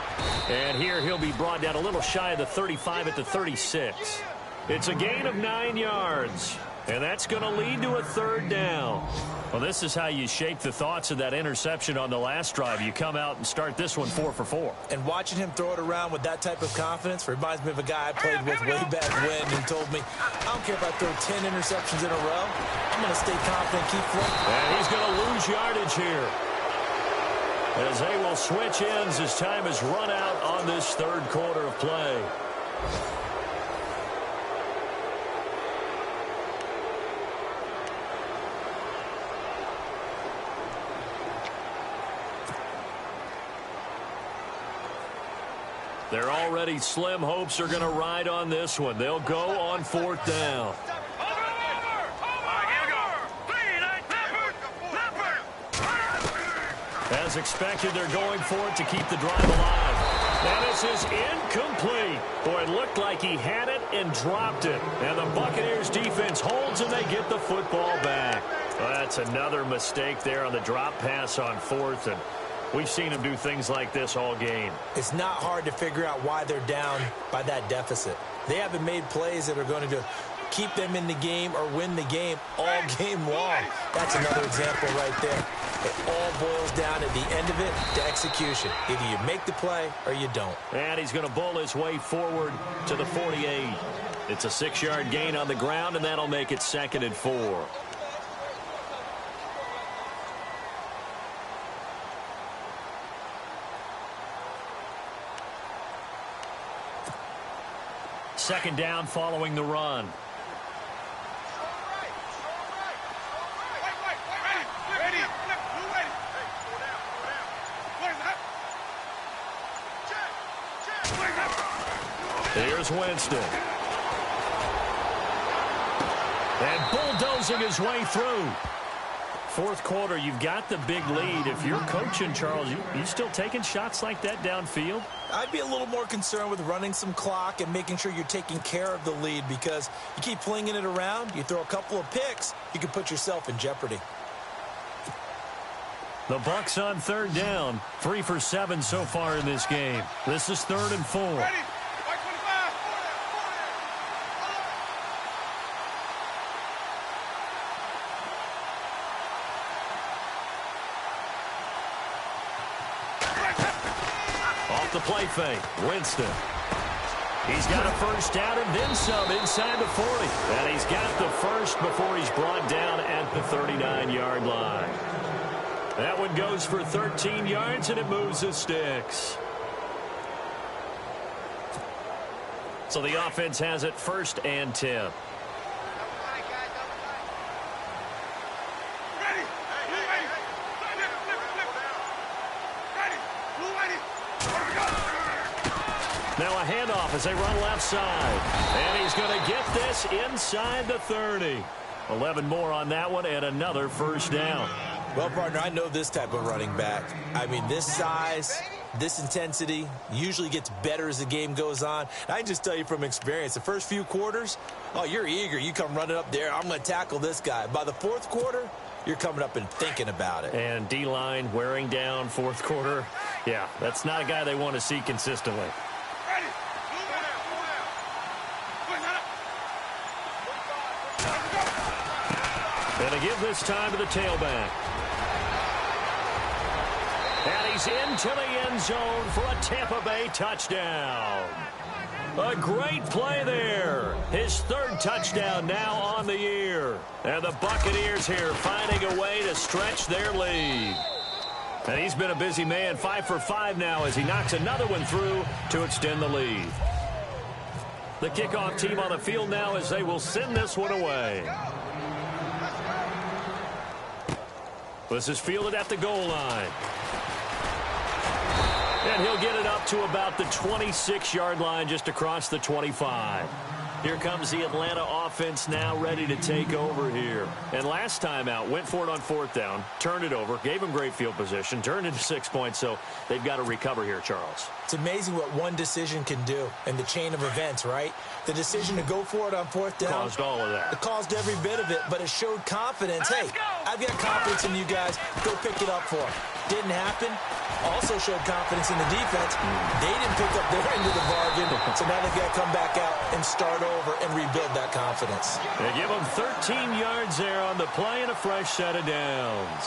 And here he'll be brought down a little shy of the 35 at the 36. It's a gain of 9 yards. And that's going to lead to a third down. Well, this is how you shape the thoughts of that interception on the last drive. You come out and start this one 4 for 4. And watching him throw it around with that type of confidence reminds me of a guy I played with way back when and told me, I don't care if I throw 10 interceptions in a row. I'm going to stay confident, keep throwing. And he's going to lose yardage here, as they will switch ends as time has run out on this third quarter of play. Their already slim hopes are going to ride on this one. They'll go on 4th down. As expected, they're going for it to keep the drive alive. And this is incomplete. Boy, it looked like he had it and dropped it. And the Buccaneers defense holds and they get the football back. Well, that's another mistake there on the drop pass on 4th. And we've seen him do things like this all game. It's not hard to figure out why they're down by that deficit. They haven't made plays that are going to keep them in the game or win the game all game long. That's another example right there. It all boils down at the end of it to execution. Either you make the play or you don't. And he's going to bowl his way forward to the 48. It's a 6-yard gain on the ground, and that'll make it 2nd and 4. Second down following the run. Here's Winston. And bulldozing his way through. 4th quarter, you've got the big lead. If you're coaching, Charles, you still taking shots like that downfield? I'd be a little more concerned with running some clock and making sure you're taking care of the lead, because you keep flinging it around, you throw a couple of picks, you can put yourself in jeopardy. The Bucs on 3rd down. 3 for 7 so far in this game. This is 3rd and 4. The play fake. Winston. He's got a first down and then some inside the 40. And he's got the first before he's brought down at the 39-yard line. That one goes for 13 yards, and it moves the sticks. So the offense has it 1st and 10. Now a handoff as they run left side. And he's going to get this inside the 30. 11 more on that one and another first down. Well, partner, I know this type of running back. I mean, this size, this intensity usually gets better as the game goes on. And I can just tell you from experience, the first few quarters, oh, you're eager. You come running up there. I'm going to tackle this guy. By the 4th quarter, you're coming up and thinking about it. And D-line wearing down 4th quarter. Yeah, that's not a guy they want to see consistently. And they give this time to the tailback. And he's into the end zone for a Tampa Bay touchdown. A great play there. His 3rd touchdown now on the year. And the Buccaneers here finding a way to stretch their lead. And he's been a busy man. 5 for 5 now as he knocks another one through to extend the lead. The kickoff team on the field now as they will send this one away. This is fielded at the goal line. And he'll get it up to about the 26-yard line, just across the 25. Here comes the Atlanta offense now ready to take over here. And last time out, went for it on 4th down, turned it over, gave them great field position, turned into 6 points, so they've got to recover here, Charles. It's amazing what one decision can do in the chain of events, right? The decision to go for it on 4th down. Caused all of that. It caused every bit of it, but it showed confidence. Hey, I've got confidence in you guys. Go pick it up for them. Didn't happen. Also showed confidence in the defense. They didn't pick up their end of the bargain, so now they've got to come back out and start over and rebuild that confidence. They give them 13 yards there on the play and a fresh set of downs.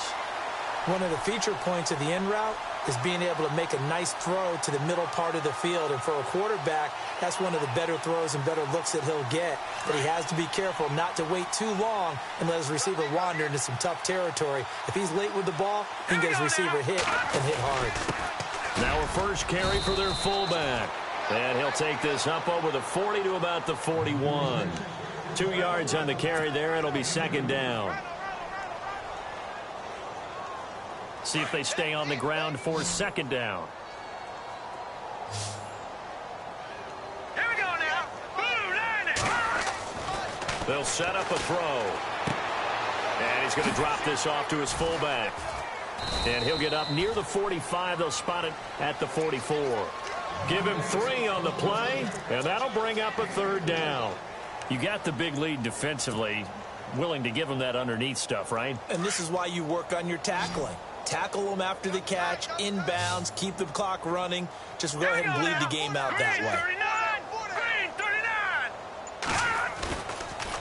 One of the feature points of the in route is being able to make a nice throw to the middle part of the field. And for a quarterback, that's one of the better throws and better looks that he'll get. But he has to be careful not to wait too long and let his receiver wander into some tough territory. If he's late with the ball, he can get his receiver hit and hit hard. Now a first carry for their fullback. And he'll take this up over the 40 to about the 41. 2 yards on the carry there. It'll be 2nd down. See if they stay on the ground for 2nd down. Here we go now. Blue line it. They'll set up a throw. And he's going to drop this off to his fullback. And he'll get up near the 45. They'll spot it at the 44. Give him 3 on the play, and that'll bring up a 3rd down. You got the big lead defensively, willing to give him that underneath stuff, right? And this is why you work on your tackling. Tackle them after the catch, inbounds, keep the clock running. Just go ahead and bleed the game out that way.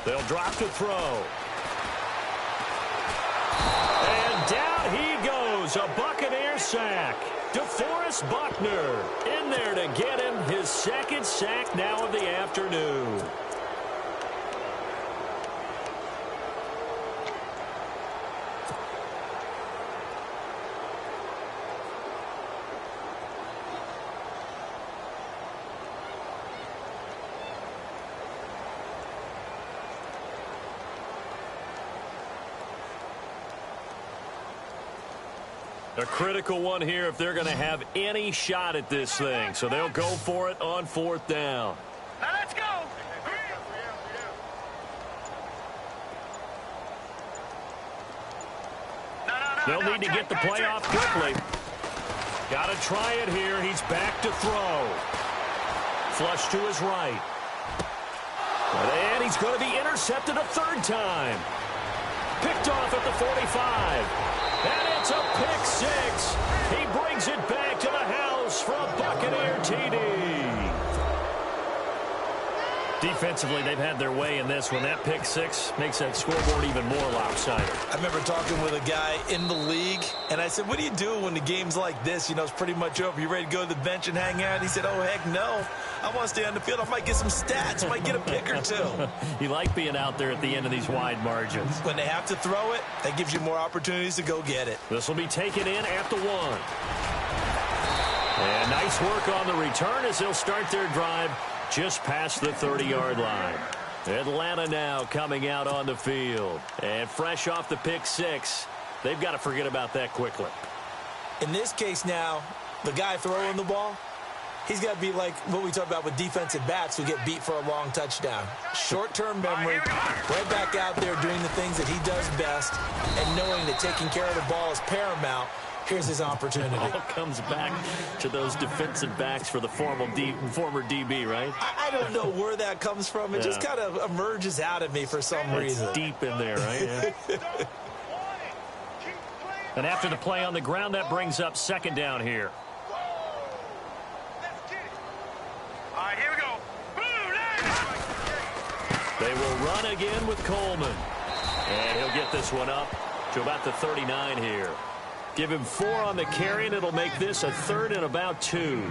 They'll drop to throw. And down he goes, a Buccaneer sack. DeForest Buckner in there to get him his 2nd sack now of the afternoon. A critical one here if they're going to have any shot at this thing. So they'll go for it on 4th down. Now let's go. They'll need to get the play off quickly. Got to try it here. He's back to throw. Flush to his right. And he's going to be intercepted a 3rd time. Picked off at the 45. And it's a pick 6. He brings it back to the house for a Buccaneer TD. Defensively, they've had their way in this one. That pick 6 makes that scoreboard even more lopsided. I remember talking with a guy in the league, and I said, what do you do when the game's like this? You know, it's pretty much over. You ready to go to the bench and hang out? He said, oh, heck no. I want to stay on the field. I might get some stats. Might get a pick or 2. You like being out there at the end of these wide margins. When they have to throw it, that gives you more opportunities to go get it. This will be taken in at the 1. And nice work on the return as they'll start their drive just past the 30-yard line. Atlanta now coming out on the field. And fresh off the pick 6, they've got to forget about that quickly. In this case now, the guy throwing the ball, he's got to be like what we talk about with defensive backs who get beat for a long touchdown. Short-term memory, right back out there doing the things that he does best, and knowing that taking care of the ball is paramount. Here's his opportunity. It all comes back to those defensive backs for the former DB, right? I don't know where that comes from. It just kind of emerges out of me for some reason. Deep in there, right? Yeah. And after the play on the ground, that brings up 2nd down here. All right, here we go. They will run again with Coleman. And he'll get this one up to about the 39 here. Give him 4 on the carry, and it'll make this a 3rd and about 2.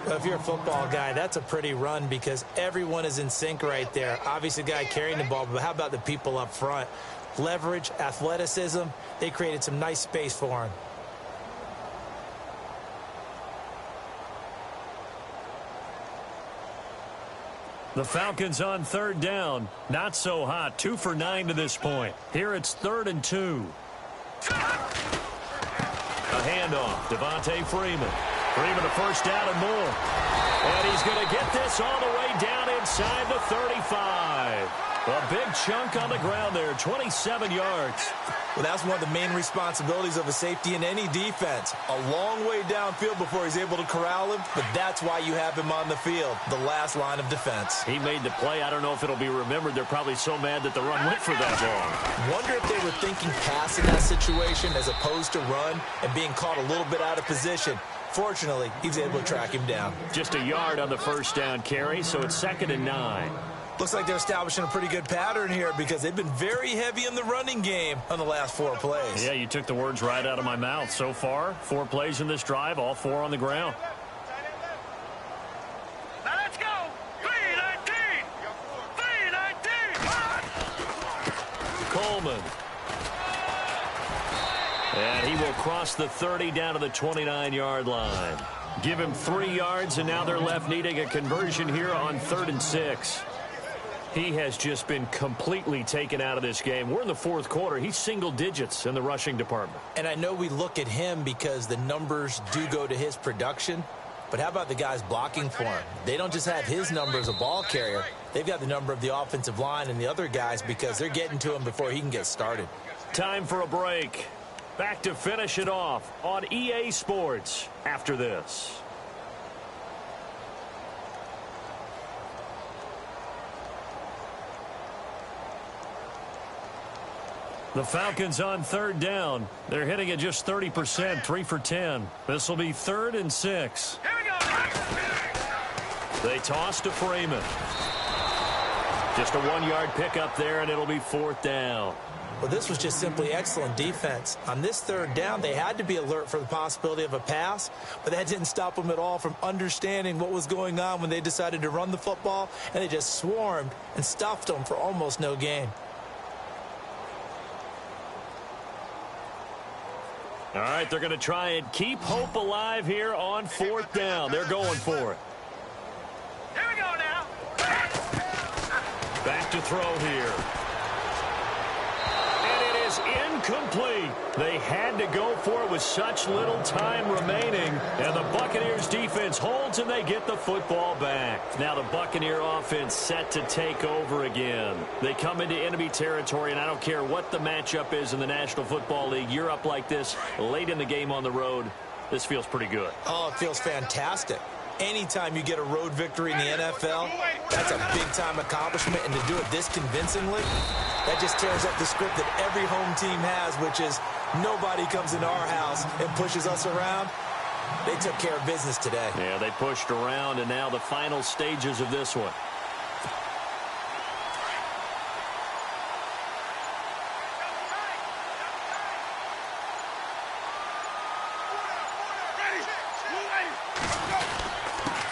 Well, if you're a football guy, that's a pretty run because everyone is in sync right there. Obviously, the guy carrying the ball, but how about the people up front? Leverage, athleticism, they created some nice space for him. The Falcons on third down. Not so hot. 2 for 9 to this point. Here it's 3rd and 2. A handoff. Devontae Freeman. Freeman a first down and more. And he's going to get this all the way down inside the 35. A big chunk on the ground there. 27 yards. Well, that's one of the main responsibilities of a safety in any defense. A long way downfield before he's able to corral him, but that's why you have him on the field, the last line of defense. He made the play. I don't know if it'll be remembered. They're probably so mad that the run went for that long. Wonder if they were thinking pass in that situation as opposed to run and being caught a little bit out of position. Fortunately, he's able to track him down. Just a yard on the first down carry, so it's 2nd and 9. Looks like they're establishing a pretty good pattern here because they've been very heavy in the running game on the last 4 plays. Yeah, you took the words right out of my mouth. So far, 4 plays in this drive, all 4 on the ground. Now let's go. 3-19. 3-19. Coleman. And he will cross the 30 down to the 29-yard line. Give him 3 yards, and now they're left needing a conversion here on 3rd and 6. He has just been completely taken out of this game. We're in the 4th quarter. He's single digits in the rushing department. And I know we look at him because the numbers do go to his production, but how about the guys blocking for him? They don't just have his number as a ball carrier. They've got the number of the offensive line and the other guys because they're getting to him before he can get started. Time for a break. Back to finish it off on EA Sports after this. The Falcons on 3rd down. They're hitting at just 30%, 3 for 10. This will be 3rd and 6. Here we go. They toss to Freeman. Just a 1-yard pickup there, and it'll be 4th down. Well, this was just simply excellent defense. On this 3rd down, they had to be alert for the possibility of a pass, but that didn't stop them at all from understanding what was going on when they decided to run the football, and they just swarmed and stuffed them for almost no gain. All right, they're going to try and keep hope alive here on 4th down. They're going for it. Here we go now. Back to throw here. And it is incomplete. They had to go for it with such little time remaining. And the Buccaneers defense holds and they get the football back. Now the Buccaneer offense set to take over again. They come into enemy territory, and I don't care what the matchup is in the National Football League. You're up like this late in the game on the road. This feels pretty good. Oh, it feels fantastic. Anytime you get a road victory in the NFL, that's a big-time accomplishment, and to do it this convincingly, that just tears up the script that every home team has, which is nobody comes into our house and pushes us around. They took care of business today. Yeah, they pushed around, and now the final stages of this one.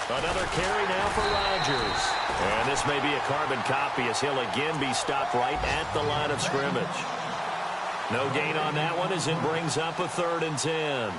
Another carry now for Rodgers. And this may be a carbon copy as he'll again be stopped right at the line of scrimmage. No gain on that one as it brings up a 3rd and 10.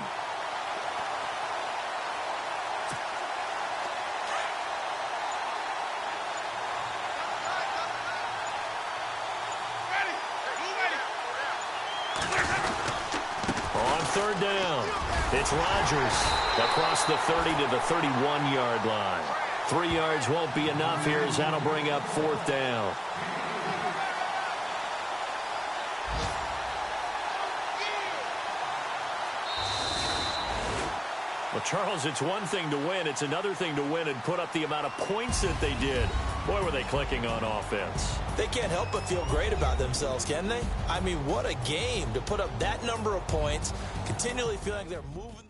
On 3rd down, it's Rodgers across the 30 to the 31-yard line. 3 yards won't be enough here as that'll bring up 4th down. Well, Charles, it's one thing to win. It's another thing to win and put up the amount of points that they did. Boy, were they clicking on offense. They can't help but feel great about themselves, can they? I mean, what a game to put up that number of points, continually feeling like they're moving.